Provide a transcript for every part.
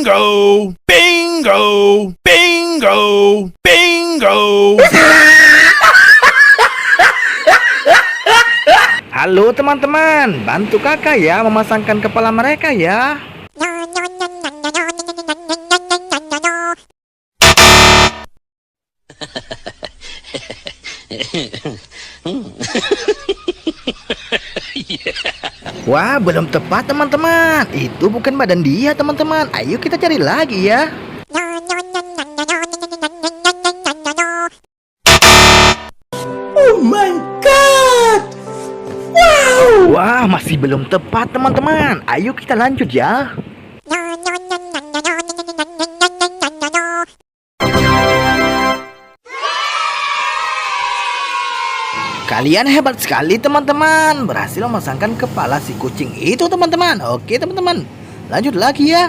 Bingo! Bingo! Bingo! Bingo! Halo teman-teman, bantu kakak ya memasangkan kepala mereka ya. Wah, belum tepat teman-teman. Itu bukan badan dia teman-teman. Ayo kita cari lagi ya. Oh my god! Wow! Wah, masih belum tepat teman-teman. Ayo kita lanjut ya. Kalian hebat sekali teman-teman, berhasil memasangkan kepala si kucing itu teman-teman. Oke teman-teman, lanjut lagi ya.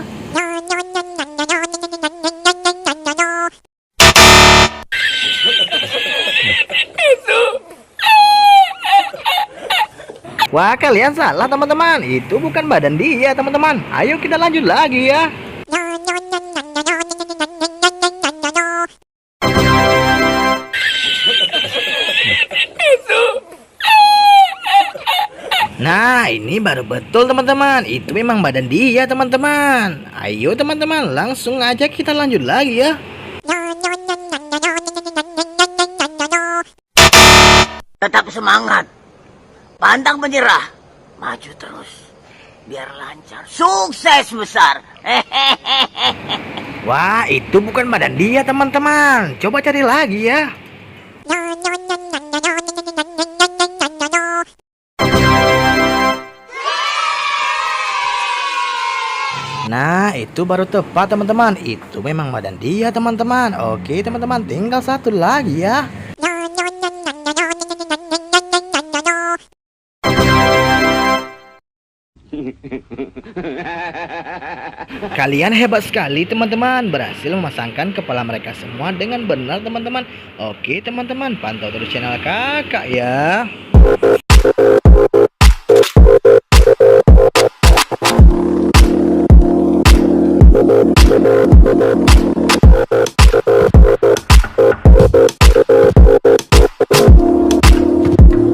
Wah, kalian salah teman-teman, itu bukan badan dia teman-teman. Ayo kita lanjut lagi ya. Nah, ini baru betul teman-teman. Itu memang badan dia teman-teman. Ayo teman-teman, langsung aja kita lanjut lagi ya. Tetap semangat, pantang menyerah, maju terus, biar lancar, sukses besar. Wah, itu bukan badan dia teman-teman. Coba cari lagi ya. Nah, itu baru tepat teman-teman. Itu memang badan dia teman-teman. Oke teman-teman, tinggal satu lagi ya. Kalian hebat sekali teman-teman, berhasil memasangkan kepala mereka semua dengan benar teman-teman. Oke teman-teman, pantau terus channel kakak ya.